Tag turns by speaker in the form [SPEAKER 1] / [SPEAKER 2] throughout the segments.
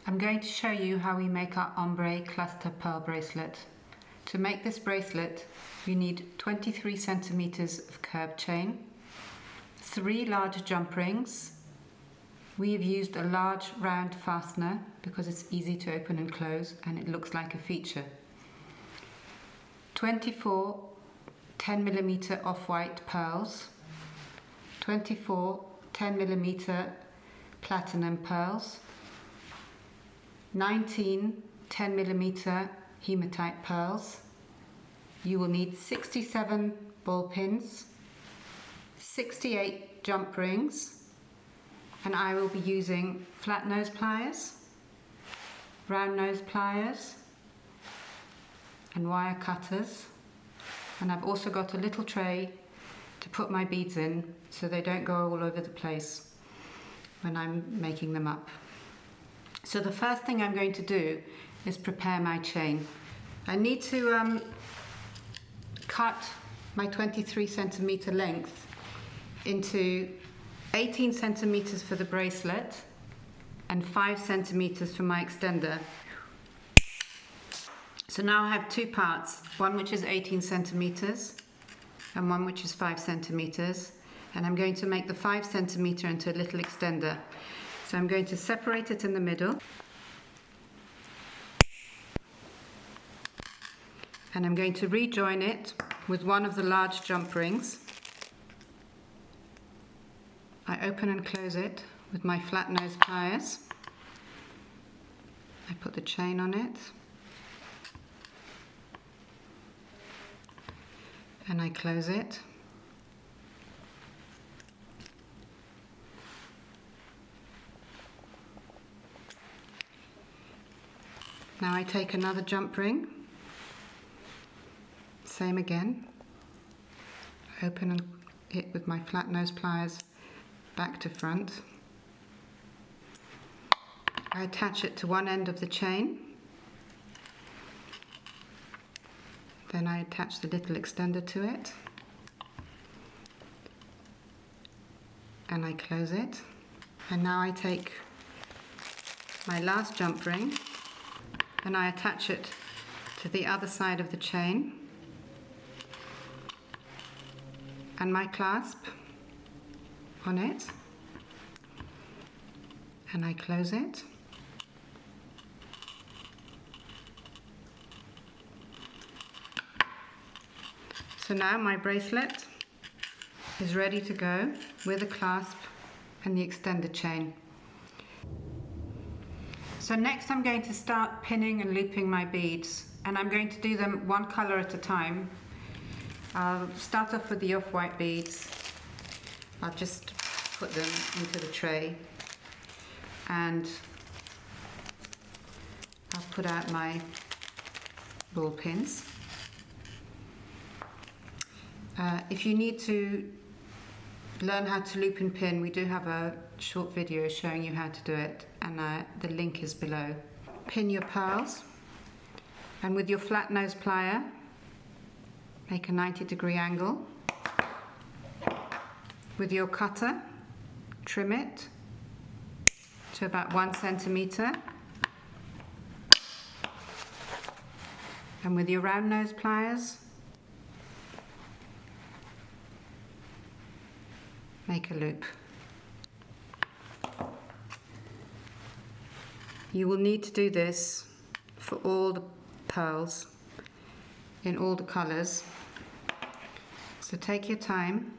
[SPEAKER 1] I'm going to show you how we make our ombre cluster pearl bracelet. To make this bracelet, you need 23 centimeters of curb chain, 3 large jump rings. We have used a large round fastener because it's easy to open and close and it looks like a feature. 24 10mm off-white pearls, 24 10mm platinum pearls, 19 10mm hematite pearls. You will need 67 ball pins, 68 jump rings, and I will be using flat nose pliers, round nose pliers, and wire cutters. And I've also got a little tray to put my beads in so they don't go all over the place when I'm making them up. So the first thing I'm going to do is prepare my chain. I need to cut my 23 centimeter length into 18 centimeters for the bracelet and 5 centimeters for my extender. So now I have 2 parts, one which is 18 centimeters and one which is 5 centimeters, and I'm going to make the 5 centimeter into a little extender. So I'm going to separate it in the middle, and I'm going to rejoin it with one of the large jump rings. I open and close it with my flat nose pliers. I put the chain on it, and I close it. Now I take another jump ring, same again, open it with my flat nose pliers back to front. I attach it to one end of the chain, then I attach the little extender to it, and I close it. And now I take my last jump ring and I attach it to the other side of the chain and my clasp on it, and I close it. So now my bracelet is ready to go with the clasp and the extended chain. So next I'm going to start pinning and looping my beads, and I'm going to do them one color at a time. I'll start off with the off-white beads. I'll just put them into the tray and I'll put out my ball pins. If you need to learn how to loop and pin, we do have a short video showing you how to do it, and the link is below. Pin your pearls, and with your flat nose plier make a 90-degree angle. With your cutter, trim it to about 1 centimeter, and with your round nose pliers make a loop. You will need to do this for all the pearls in all the colors, so take your time.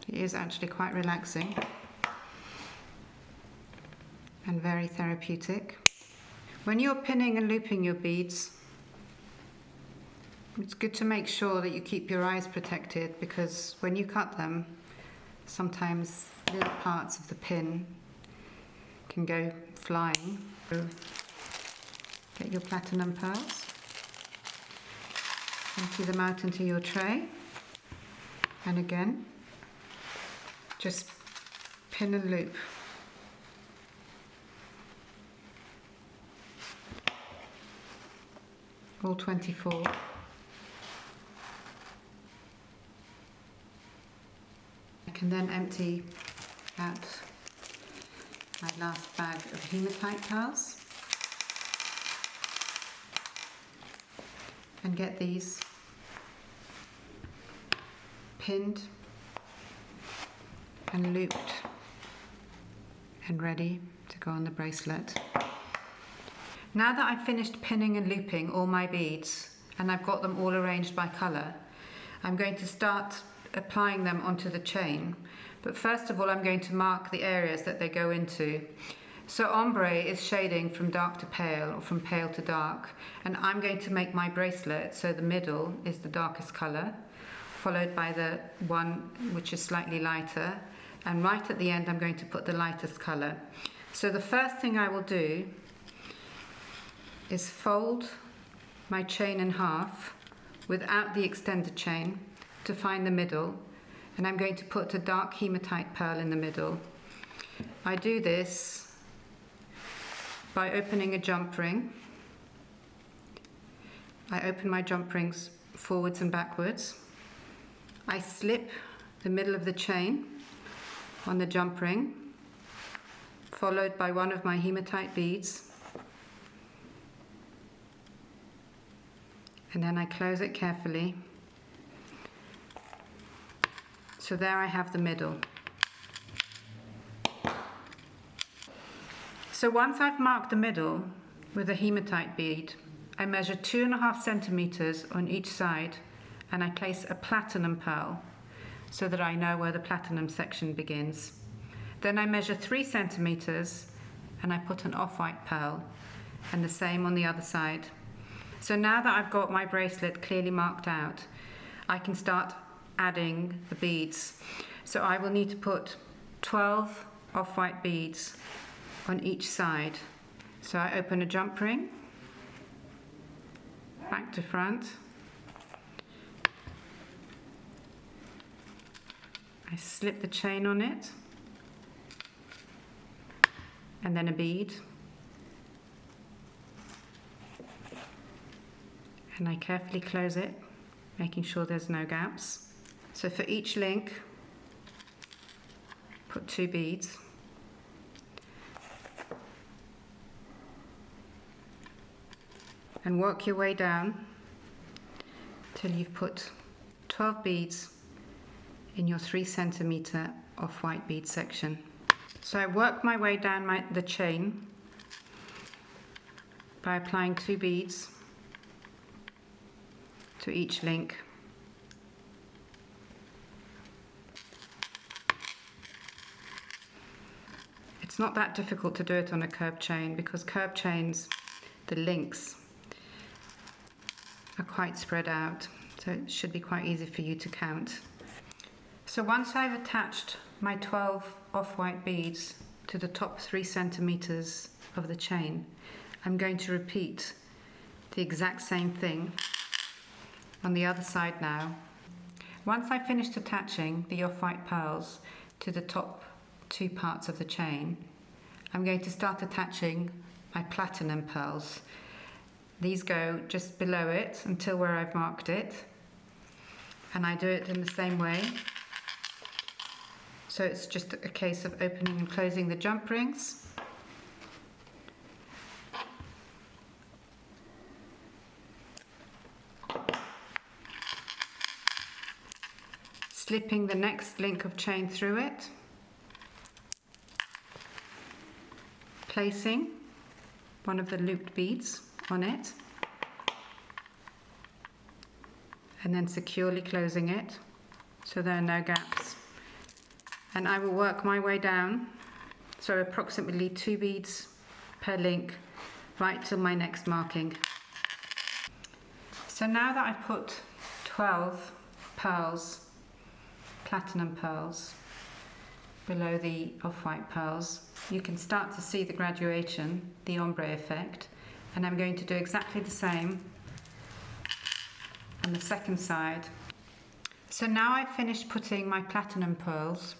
[SPEAKER 1] It is actually quite relaxing and very therapeutic. When you're pinning and looping your beads, it's good to make sure that you keep your eyes protected, because when you cut them, sometimes little parts of the pin can go flying. So get your platinum pearls, empty them out into your tray, and again, just pin and loop. All 24. I can then empty out my last bag of hematite pearls and get these pinned and looped and ready to go on the bracelet. Now that I've finished pinning and looping all my beads and I've got them all arranged by colour, I'm going to start applying them onto the chain. But first of all, I'm going to mark the areas that they go into. So ombre is shading from dark to pale, or from pale to dark, and I'm going to make my bracelet so the middle is the darkest colour, followed by the one which is slightly lighter, and right at the end I'm going to put the lightest colour. So the first thing I will do is fold my chain in half without the extended chain to find the middle, and I'm going to put a dark hematite pearl in the middle. I do this by opening a jump ring. I open my jump rings forwards and backwards. I slip the middle of the chain on the jump ring, followed by one of my hematite beads, and then I close it carefully. So there I have the middle. So once I've marked the middle with a hematite bead, I measure 2.5 centimeters on each side, and I place a platinum pearl so that I know where the platinum section begins. Then I measure 3 centimeters and I put an off-white pearl, and the same on the other side. So now that I've got my bracelet clearly marked out, I can start adding the beads. So I will need to put 12 off-white beads on each side. So I open a jump ring, back to front. I slip the chain on it, and then a bead. And I carefully close it, making sure there's no gaps. So for each link, put 2 beads. And work your way down till you've put 12 beads in your 3 centimeter off-white bead section. So I work my way down the chain by applying 2 beads to each link. It's not that difficult to do it on a curb chain, because curb chains, the links are quite spread out, so it should be quite easy for you to count. So once I've attached my 12 off-white beads to the top 3 centimeters of the chain, I'm going to repeat the exact same thing on the other side now. Once I've finished attaching the off-white pearls to the top 2 parts of the chain, I'm going to start attaching my platinum pearls. These go just below it until where I've marked it, and I do it in the same way. So it's just a case of opening and closing the jump rings. Slipping the next link of chain through it. Placing one of the looped beads on it. And then securely closing it so there are no gaps. And I will work my way down, so approximately 2 beads per link, right till my next marking. So now that I've put 12 pearls, platinum pearls, below the off-white pearls, you can start to see the graduation, the ombre effect, and I'm going to do exactly the same on the second side. So now I've finished putting my platinum pearls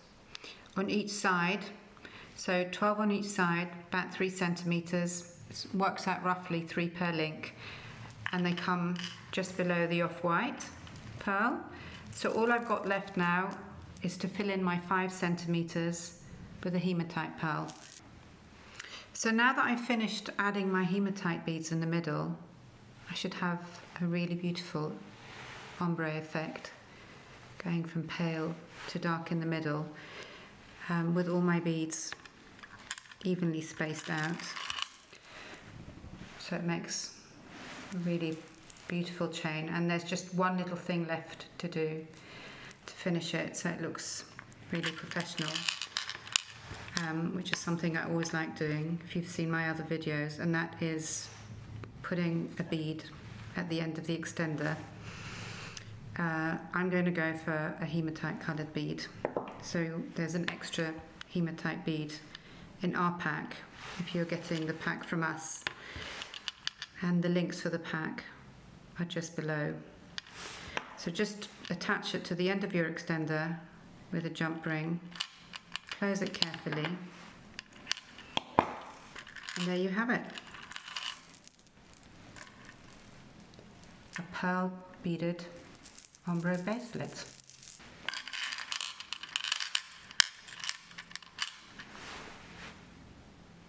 [SPEAKER 1] on each side, so 12 on each side, about 3 centimeters. It works out roughly 3 per link, and they come just below the off-white pearl. So all I've got left now is to fill in my 5 centimeters with a hematite pearl. So now that I've finished adding my hematite beads in the middle, I should have a really beautiful ombre effect, going from pale to dark in the middle, with all my beads evenly spaced out. So it makes a really beautiful chain, and there's just one little thing left to do to finish it so it looks really professional, which is something I always like doing if you've seen my other videos, and that is putting a bead at the end of the extender. I'm going to go for a hematite coloured bead, so there's an extra hematite bead in our pack if you're getting the pack from us, and the links for the pack are just below. So just attach it to the end of your extender with a jump ring, close it carefully, and there you have it. A pearl beaded ombre bracelet.